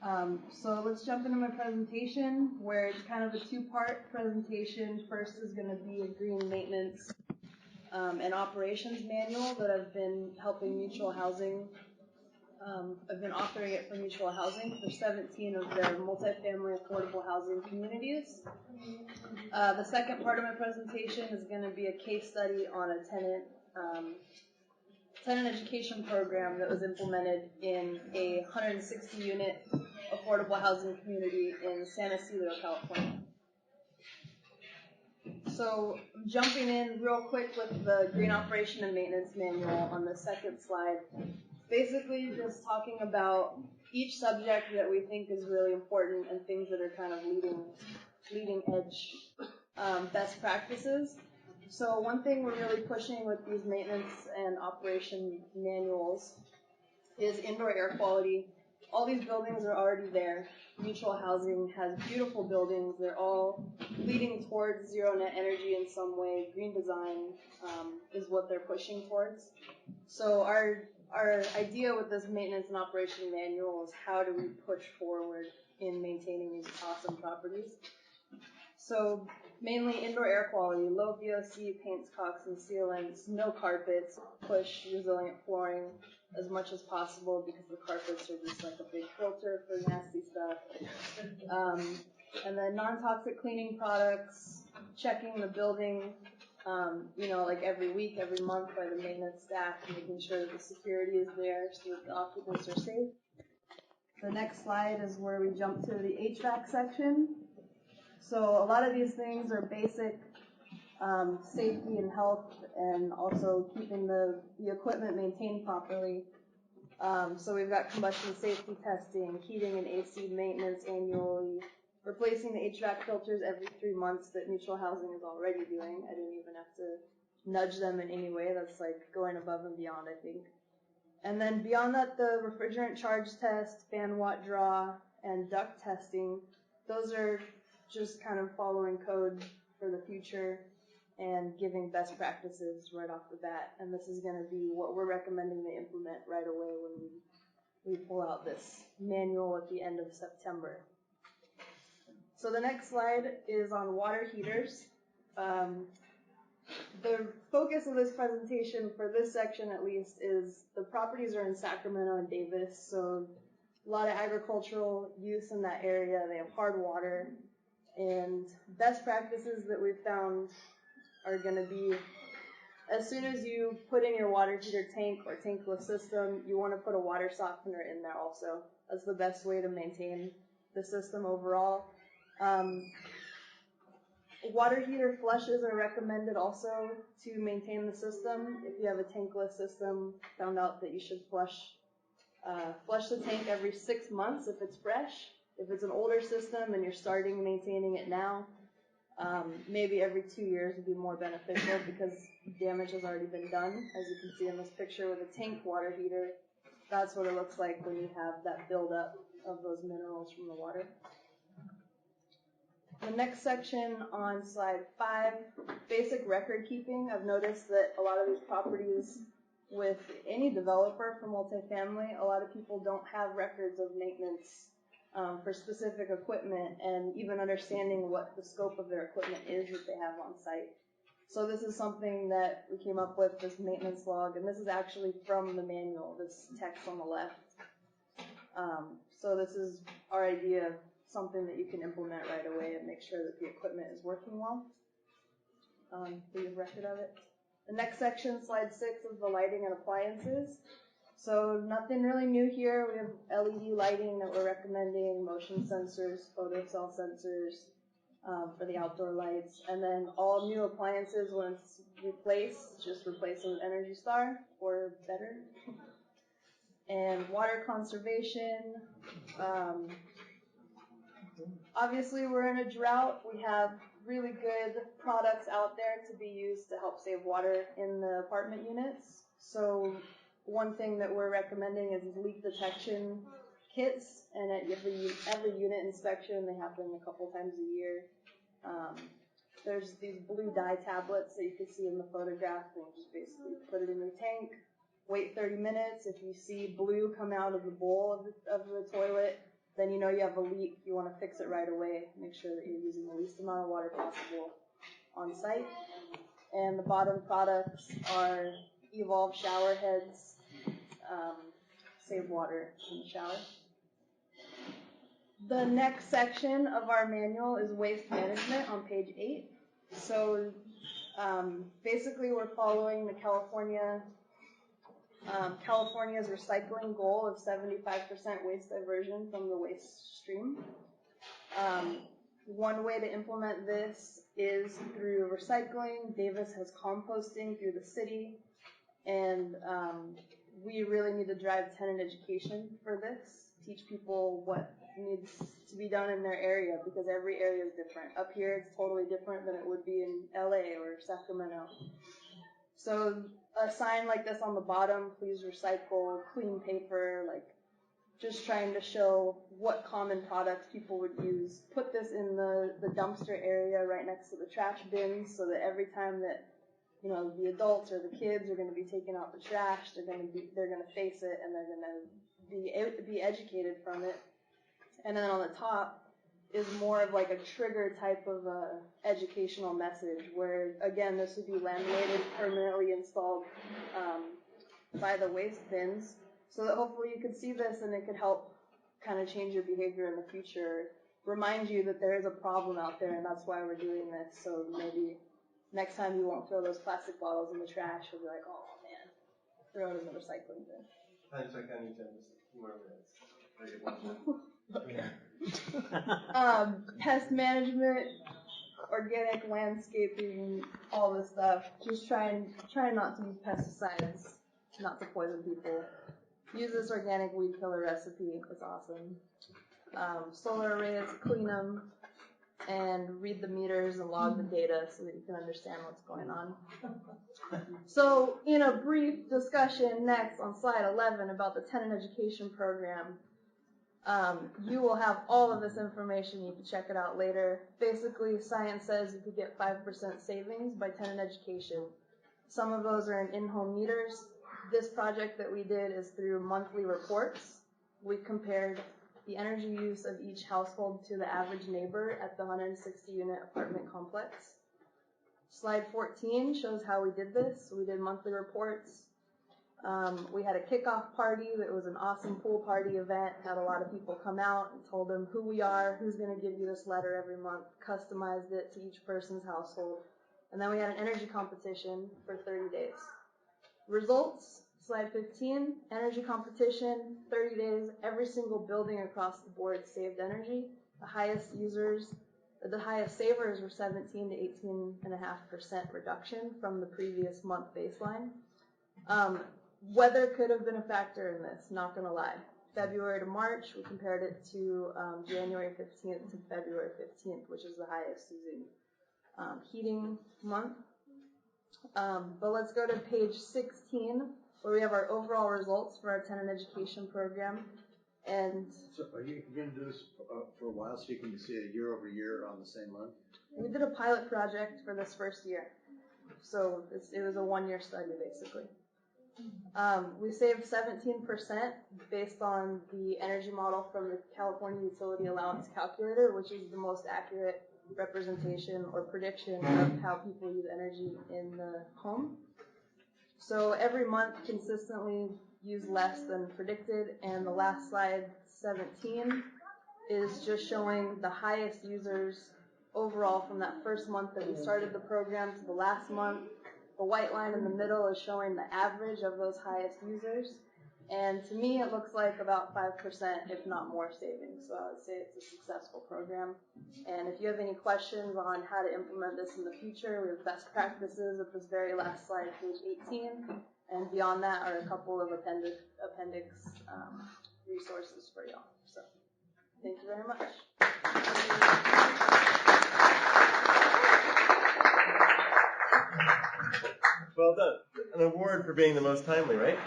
So let's jump into my presentation, where it's kind of a two-part presentation. First is going to be a green maintenance and operations manual that I've been helping Mutual Housing. I've been authoring it for Mutual Housing for 17 of their multifamily affordable housing communities. The second part of my presentation is going to be a case study on a tenant education program that was implemented in a 160-unit affordable housing community in San Ysidro, California. So jumping in real quick with the Green Operation and Maintenance Manual on the second slide, basically just talking about each subject that we think is really important and things that are kind of leading edge best practices. So one thing we're really pushing with these maintenance and operation manuals is indoor air quality. All these buildings are already there. Mutual Housing has beautiful buildings. They're all leading towards zero net energy in some way. Green design is what they're pushing towards. So our idea with this maintenance and operation manual is how do we push forward in maintaining these awesome properties. So mainly indoor air quality, low VOC, paints, caulks, and sealants, no carpets, push resilient flooring as much as possible because the carpets are just like a big filter for nasty stuff. And then non-toxic cleaning products, checking the building, like every week, every month by the maintenance staff, making sure that the security is there so that the occupants are safe. The next slide is where we jump to the HVAC section. So a lot of these things are basic safety and health, and also keeping the equipment maintained properly. So we've got combustion safety testing, heating and AC maintenance annually, replacing the HVAC filters every 3 months that Mutual Housing is already doing. I didn't even have to nudge them in any way. That's like going above and beyond, I think. And then beyond that, the refrigerant charge test, fan watt draw, and duct testing, those are just kind of following code for the future and giving best practices right off the bat. And this is going to be what we're recommending they implement right away when we pull out this manual at the end of September. So the next slide is on water heaters. The focus of this presentation for this section at least is the properties are in Sacramento and Davis, so a lot of agricultural use in that area. They have hard water. And best practices that we've found are going to be, as soon as you put in your water heater tank or tankless system, you want to put a water softener in there also. That's the best way to maintain the system overall. Water heater flushes are recommended also to maintain the system. If you have a tankless system, found out that you should flush the tank every 6 months if it's fresh. If it's an older system and you're starting maintaining it now, maybe every 2 years would be more beneficial because damage has already been done. As you can see in this picture with a tank water heater, that's what it looks like when you have that buildup of those minerals from the water. The next section on slide 5, basic record keeping. I've noticed that a lot of these properties with any developer for multifamily, a lot of people don't have records of maintenance for specific equipment and even understanding what the scope of their equipment is that they have on site. So this is something that we came up with, this maintenance log, and this is actually from the manual, this text on the left. So this is our idea of something that you can implement right away and make sure that the equipment is working well. We have record of it. The next section, slide 6, is the lighting and appliances. So nothing really new here. We have LED lighting that we're recommending, motion sensors, photo cell sensors for the outdoor lights. And then all new appliances, when it's replaced, just replace them with Energy Star or better. And water conservation. Obviously, we're in a drought. We have really good products out there to be used to help save water in the apartment units. So one thing that we're recommending is leak detection kits, and at every unit inspection, they happen a couple times a year. There's these blue dye tablets that you can see in the photograph, and you just basically put it in your tank, wait 30 minutes. If you see blue come out of the bowl of the toilet, then then you know you have a leak, you want to fix it right away, make sure that you're using the least amount of water possible on site. And the bottom products are Evolve shower heads, save water in the shower. The next section of our manual is waste management on page 8. So basically we're following the California's recycling goal of 75% waste diversion from the waste stream. One way to implement this is through recycling. Davis has composting through the city, and we really need to drive tenant education for this, teach people what needs to be done in their area, because every area is different. Up here it's totally different than it would be in LA or Sacramento. So a sign like this on the bottom, please recycle, clean paper, like just trying to show what common products people would use. Put this in the dumpster area right next to the trash bins, so that every time that the adults or the kids are going to be taking out the trash, they're going to face it and they're going to be educated from it. And then on the top is more of like a trigger type of educational message, where again this would be laminated, permanently installed by the waste bins, so that hopefully you could see this and it could help kind of change your behavior in the future, remind you that there is a problem out there and that's why we're doing this. So maybe next time you won't throw those plastic bottles in the trash. You'll be like, oh man, throw it in the recycling bin. I need 10 more minutes. Okay. Pest management, organic landscaping, all this stuff. Just try not to use pesticides, not to poison people. Use this organic weed killer recipe. It's awesome. Solar arrays, clean them, and read the meters and log the data so that you can understand what's going on. So, in a brief discussion next on slide 11 about the tenant education program, you will have all of this information. You can check it out later. Basically, science says you could get 5% savings by tenant education. Some of those are in-home meters. This project that we did is through monthly reports. We compared the energy use of each household to the average neighbor at the 160-unit apartment complex. Slide 14 shows how we did this. We did monthly reports. We had a kickoff party that was an awesome pool party event, had a lot of people come out and told them who we are, who's going to give you this letter every month, customized it to each person's household. And then we had an energy competition for 30 days. Results, slide 15, energy competition, 30 days, every single building across the board saved energy. The highest savers were 17 to 18.5% reduction from the previous month baseline. Weather could have been a factor in this, not going to lie. February to March, we compared it to January 15th to February 15th, which is the highest using heating month. But let's go to page 16, where we have our overall results for our tenant education program. And so are you going to do this for a while so you can see it year over year on the same month? We did a pilot project for this first year. So it was a one-year study, basically. We saved 17% based on the energy model from the California Utility Allowance Calculator, which is the most accurate representation or prediction of how people use energy in the home. So every month consistently use less than predicted, and the last slide, 17, is just showing the highest users overall from that first month that we started the program to the last month. The white line in the middle is showing the average of those highest users. And to me, it looks like about 5%, if not more, savings. So I would say it's a successful program. And if you have any questions on how to implement this in the future, we have best practices at this very last slide, page 18. And beyond that are a couple of appendix resources for y'all. So thank you very much. Well done. An award for being the most timely, right?